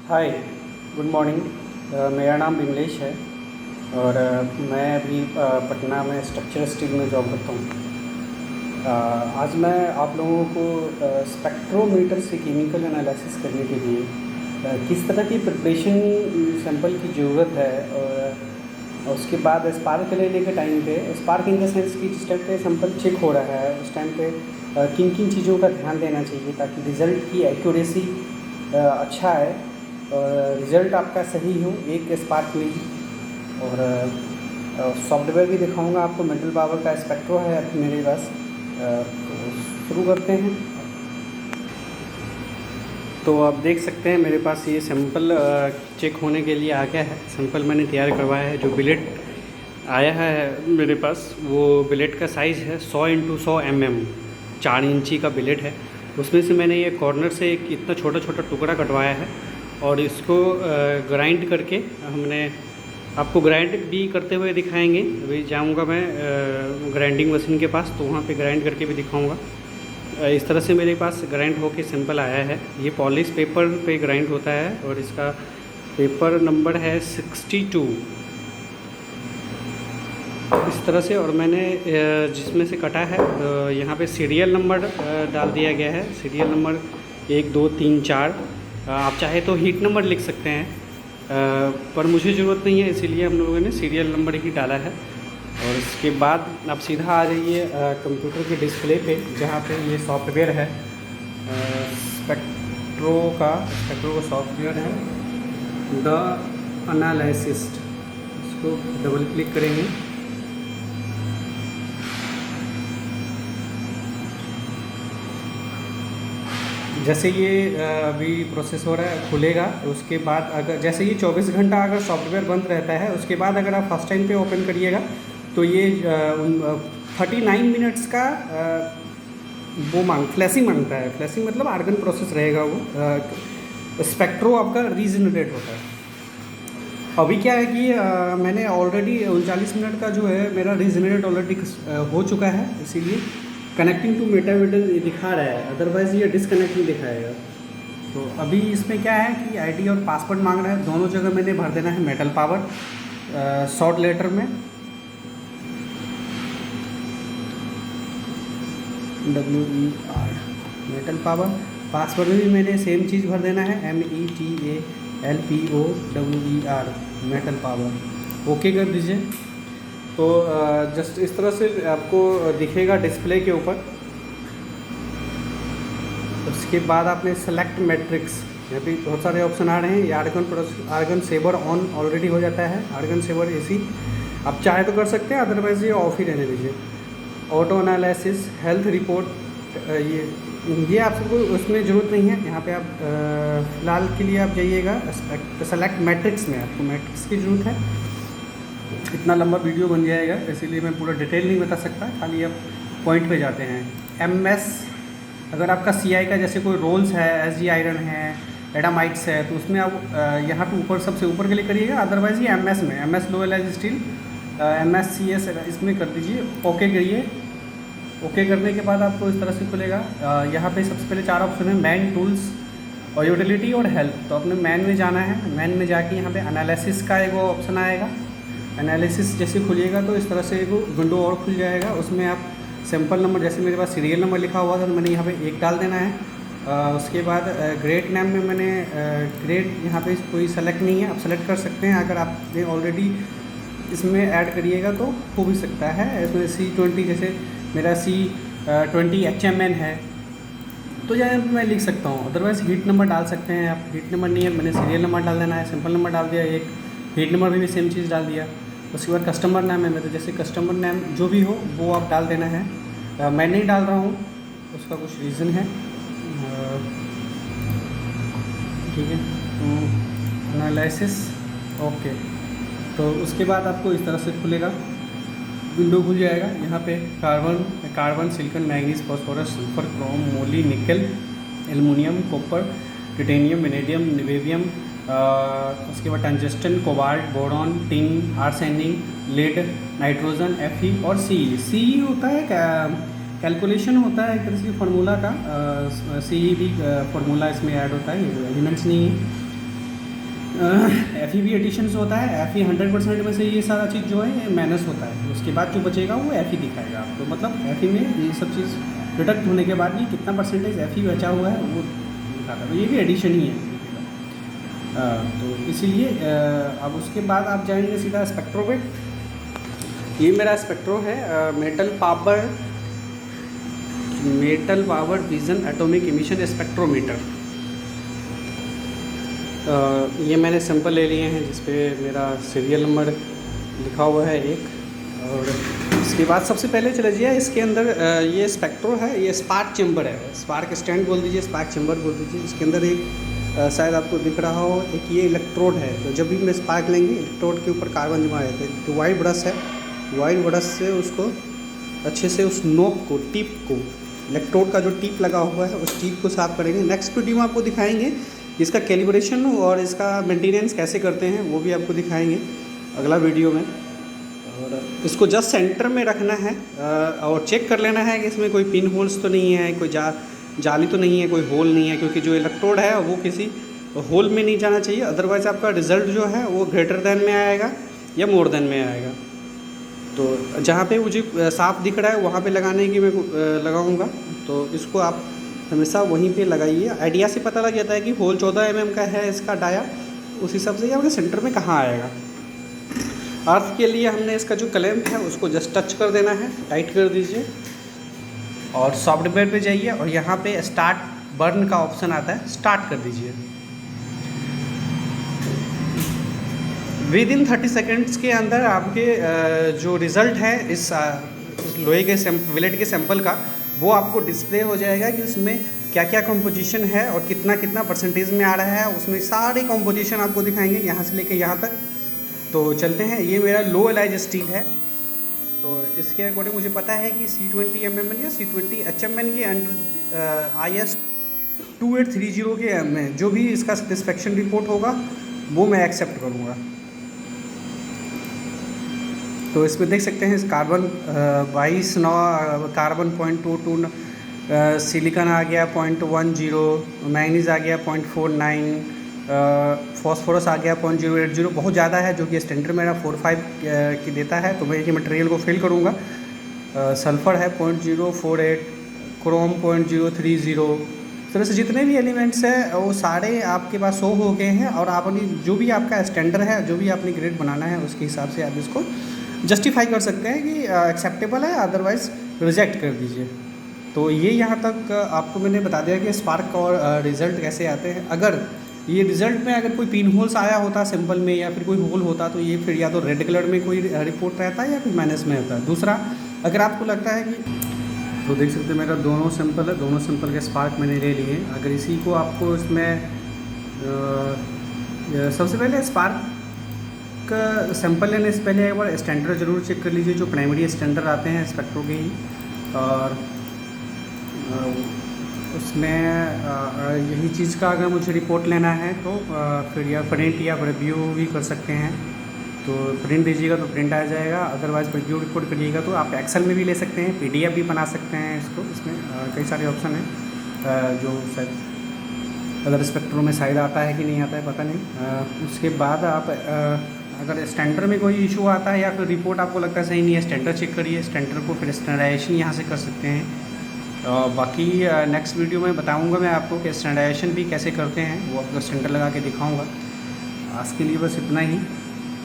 हाय, good morning. मेरा नाम विमलेश है और मैं अभी पटना में स्ट्रक्चर स्टील में जॉब करता हूँ। आज मैं आप लोगों को स्पेक्ट्रोमीटर से केमिकल एनालिसिस करने के लिए किस तरह की प्रिपरेशन सैंपल की ज़रूरत है और उसके बाद स्पार्क लेने के टाइम पे स्पार्क इन द सेंस कि जिस टाइम पे सैंपल चेक हो रहा है उस टाइम पे किन किन चीज़ों का ध्यान देना चाहिए ताकि रिज़ल्ट की एक्यूरेसी अच्छा है और रिज़ल्ट आपका सही हो एक स्पार्क में ही। और सॉफ्टवेयर भी दिखाऊंगा आपको। मेटल पावर का स्पेक्ट्रो है अभी मेरे पास। तो शुरू करते हैं। तो आप देख सकते हैं मेरे पास ये सैंपल चेक होने के लिए आ गया है। सैंपल मैंने तैयार करवाया है। जो बिलेट आया है मेरे पास वो बिलेट का साइज़ है 100 × 100 mm, 4 इंची का बिलेट है। उसमें से मैंने ये कॉर्नर से एक इतना छोटा छोटा टुकड़ा कटवाया है और इसको ग्राइंड करके हमने आपको ग्राइंड भी करते हुए दिखाएंगे। अभी जाऊंगा मैं ग्राइंडिंग मशीन के पास तो वहाँ पे ग्राइंड करके भी दिखाऊंगा। इस तरह से मेरे पास ग्राइंड होके सैंपल आया है। ये पॉलिश पेपर पे ग्राइंड होता है और इसका पेपर नंबर है 62 इस तरह से। और मैंने जिसमें से कटा है यहाँ पे सीरियल नंबर डाल दिया गया है। Serial number 1 2 3 4। आप चाहे तो हीट नंबर लिख सकते हैं पर मुझे ज़रूरत नहीं है, इसीलिए हम लोगों ने सीरियल नंबर ही डाला है। और इसके बाद आप सीधा आ जाइए कंप्यूटर के डिस्प्ले पे जहाँ पे ये सॉफ्टवेयर है स्पेक्ट्रो का सॉफ्टवेयर है द एनालिसिस्ट। इसको डबल क्लिक करेंगे। जैसे ये अभी प्रोसेस हो रहा है खुलेगा, उसके बाद अगर जैसे ये 24 घंटा अगर सॉफ्टवेयर बंद रहता है उसके बाद अगर आप फर्स्ट टाइम पे ओपन करिएगा तो ये 39 मिनट्स का वो फ्लैशिंग मांगता है। फ्लैशिंग मतलब आर्गन प्रोसेस रहेगा वो। स्पेक्ट्रो आपका रीजनरेट होता है। अभी क्या है कि मैंने ऑलरेडी 39 मिनट का जो है मेरा रीजनरेट ऑलरेडी हो चुका है, इसीलिए कनेक्टिंग टू मेटामीटर ये दिखा रहा है, अदरवाइज़ ये डिसकनेक्टिंग दिखाएगा। तो अभी इसमें क्या है कि आईडी और पासवर्ड मांग रहा है। दोनों जगह मैंने भर देना है मेटल पावर शॉर्ट लेटर में WER मेटल पावर। पासवर्ड में भी मैंने सेम चीज़ भर देना है METALPOWER मेटल पावर। ओके कर दीजिए। तो जस्ट इस तरह से आपको दिखेगा डिस्प्ले के ऊपर। उसके बाद आपने सेलेक्ट मैट्रिक्स, यहाँ पे बहुत सारे ऑप्शन आ रहे हैं। ये आर्गन सेवर ऑन ऑलरेडी हो जाता है। आर्गन सेवर AC आप चाहे तो कर सकते हैं, अदरवाइज़ ये ऑफ ही रहने दीजिए। ऑटो एनालिसिस हेल्थ रिपोर्ट ये आप सबको उसमें ज़रूरत नहीं है। यहाँ पे आप फ़िलहाल के लिए आप जाइएगा सेलेक्ट मैट्रिक्स में। आपको मैट्रिक्स की ज़रूरत है। इतना लंबा वीडियो बन जाएगा, इसीलिए मैं पूरा डिटेल नहीं बता सकता, खाली आप पॉइंट पे जाते हैं। MS अगर आपका CI का जैसे कोई रोल्स है, SG आयरन है, एडामाइट्स है, तो उसमें आप यहाँ पे ऊपर सबसे ऊपर के लिए करिएगा। अदरवाइज़ ये MS में MS लो एलाइज स्टील MSCS इसमें कर दीजिए। ओके करिए। ओके करने के बाद आपको इस तरह से खुलेगा। यहाँ पे सबसे पहले 4 ऑप्शन है, मैन, टूल्स और यूटिलिटी और हेल्प। तो अपने मैन में जाना है। मैन में जाके यहाँ पे एनालिसिस का एक ऑप्शन आएगा। एनालिसिस जैसे खुलिएगा तो इस तरह से एक विंडो और खुल जाएगा। उसमें आप सैंपल नंबर, जैसे मेरे पास सीरियल नंबर लिखा हुआ था तो मैंने यहाँ पे 1 डाल देना है। उसके बाद ग्रेड नेम में मैंने ग्रेड यहाँ पे कोई सेलेक्ट नहीं है, आप सेलेक्ट कर सकते हैं। अगर आपने ऑलरेडी इसमें ऐड करिएगा तो हो भी सकता है। इसमें C20 जैसे मेरा C20 HMN है तो यहाँ पे मैं लिख सकता हूँ। अदरवाइज़ हीट नंबर डाल सकते हैं आप। हीट नंबर नहीं है, मैंने सीरियल नंबर डाल देना है। सिंपल नंबर डाल दिया, एक हीट नंबर भी सेम चीज़ डाल दिया। उसके बाद कस्टमर नाम है मेरा, जैसे कस्टमर नाम जो भी हो वो आप डाल देना है। मैं नहीं डाल रहा हूँ, उसका कुछ रीज़न है। ठीक है, एनालिसिस ओके। तो उसके बाद आपको इस तरह से खुलेगा, विंडो खुल जाएगा। यहाँ पे carbon, silicon, manganese, phosphorus, sulphur, chrome, moly, nickel, aluminium, copper, titanium, vanadium, निवेवियम, उसके बाद tungsten, cobalt, boron, tin, arsenic, lead, nitrogen, Fe और CE होता है कैलकुलेशन होता है एक तरह से फार्मूला का। CE भी फार्मूला इसमें ऐड होता है, एलिमेंट्स नहीं है। एफ ई भी एडिशंस होता है। एफ ई 100% में से ये सारा चीज़ जो है ये माइनस होता है, उसके बाद जो बचेगा वो एफ ई दिखाएगा आपको। मतलब एफ ई में ये सब चीज़ डिडक्ट होने के बाद ये कितना परसेंटेज एफ ई बचा हुआ है वो दिखाता है। तो ये भी एडिशन ही है। तो इसीलिए अब उसके बाद आप जाएंगे सीधा स्पेक्ट्रो पे। ये मेरा स्पेक्ट्रो है, metal power vision atomic emission spectrometer. ये मैंने सैंपल ले लिए हैं जिस पे मेरा सीरियल नंबर लिखा हुआ है एक। और इसके बाद सबसे पहले चले जाइए इसके अंदर, ये स्पेक्ट्रो है, ये स्पार्क चैम्बर है, स्पार्क स्टैंड बोल दीजिए, स्पार्क चैम्बर बोल दीजिए। इसके अंदर एक शायद आपको दिख रहा हो, एक ये इलेक्ट्रोड है। तो जब भी मैं स्पार्क लेंगे इलेक्ट्रोड के ऊपर कार्बन जमा रहते हैं, तो वाइट ब्रश है, वाइट ब्रश से उसको अच्छे से उस नोक को, टिप को, इलेक्ट्रोड का जो टिप लगा हुआ है उस टिप को साफ़ करेंगे। नेक्स्ट वीडियो में आपको दिखाएंगे इसका कैलिब्रेशन और इसका मेंटेनेंस कैसे करते हैं, वो भी आपको दिखाएंगे अगला वीडियो में। और इसको जस्ट सेंटर में रखना है और चेक कर लेना है कि इसमें कोई पिन होल्स तो नहीं है, कोई जाली तो नहीं है, कोई होल नहीं है, क्योंकि जो इलेक्ट्रोड है वो किसी होल में नहीं जाना चाहिए, अदरवाइज़ आपका रिज़ल्ट जो है वो ग्रेटर देन में आएगा या मोर देन में आएगा। तो जहाँ पे मुझे साफ दिख रहा है वहाँ पे लगाने की मैं लगाऊंगा। तो इसको आप हमेशा वहीं पे लगाइए। आइडिया से पता लग जाता है कि होल 14 mm का है इसका डाया, उस हिसाब से आपके सेंटर में कहाँ आएगा। अर्थ के लिए हमने इसका जो क्लैंप है उसको जस्ट टच कर देना है, टाइट कर दीजिए और सॉफ्टवेयर पे जाइए और यहाँ पे स्टार्ट बर्न का ऑप्शन आता है, स्टार्ट कर दीजिए। विद इन 30 सेकेंड्स के अंदर आपके जो रिज़ल्ट है इस लोहे के विलेट के सैंपल का, वो आपको डिस्प्ले हो जाएगा कि उसमें क्या क्या कंपोजिशन है और कितना कितना परसेंटेज में आ रहा है। उसमें सारे कंपोजिशन आपको दिखाएंगे यहाँ से लेके यहाँ तक। तो चलते हैं, ये मेरा लो एलाइज स्टील है। तो इसके अकॉर्डिंग मुझे पता है कि C20 mm या C20 HMN के अंडर IS 2830 के में जो भी इसका सेटिस्फेक्शन रिपोर्ट होगा वो मैं एक्सेप्ट करूँगा। तो इसमें देख सकते हैं इस कार्बन 22 कार्बन 0.22, सिलिकॉन आ गया 0.10, मैंगनीज आ गया 0.49, फॉस्फोरस आ गया 0.080, बहुत ज़्यादा है जो कि स्टैंडर्ड मेरा 4.5 की देता है। तो मैं ये मटेरियल को फिल करूँगा। सल्फ़र है 0.048, क्रोम 0.030। इस तरह से जितने भी एलिमेंट्स हैं वो सारे आपके पास शो हो गए हैं और आपने जो भी आपका स्टैंडर्ड है, जो भी आपने ग्रेड बनाना है उसके हिसाब से आप इसको जस्टिफाई कर सकते हैं कि एक्सेप्टेबल है, अदरवाइज़ रिजेक्ट कर दीजिए। तो ये यहाँ तक आपको मैंने बता दिया कि स्पार्क और रिज़ल्ट कैसे आते हैं। अगर ये रिज़ल्ट में अगर कोई पिन होल्स आया होता सैंपल में या फिर कोई होल होता तो ये फिर या तो रेड कलर में कोई रिपोर्ट रहता है या फिर माइनस में होता है। दूसरा, अगर आपको लगता है कि, तो देख सकते हैं मेरा दोनों सैंपल है, दोनों सैंपल के स्पार्क मैंने ले लिए। अगर इसी को आपको इसमें सबसे पहले स्पार्क का सैंपल लेने से पहले एक बार स्टैंडर्ड ज़रूर चेक कर लीजिए, जो प्राइमरी स्टैंडर्ड आते हैं स्पेक्ट्रो के ही। और उसमें यही चीज़ का अगर मुझे रिपोर्ट लेना है तो फिर या प्रिंट या रिव्यू भी कर सकते हैं। तो प्रिंट दीजिएगा तो प्रिंट आ जाएगा, अदरवाइज़ रिव्यू रिपोर्ट करिएगा तो आप एक्सेल में भी ले सकते हैं, PDF भी बना सकते हैं इसको। इसमें कई सारे ऑप्शन हैं जो शायद अदर स्पेक्ट्रो में शायद आता है कि नहीं आता है पता नहीं। उसके बाद आप अगर स्टैंडर्ड में कोई इशू आता है या फिर रिपोर्ट आपको लगता है सही नहीं है, स्टैंडर्ड चेक करिए, स्टैंडर्ड को फिर स्टैंडर्डाइजेशन यहाँ से कर सकते हैं। बाकी नेक्स्ट वीडियो में बताऊँगा मैं आपको कि स्टैंडर्डाइजेशन भी कैसे करते हैं, वो आपको स्टैंडर्ड लगा के दिखाऊँगा। आज के लिए बस इतना ही।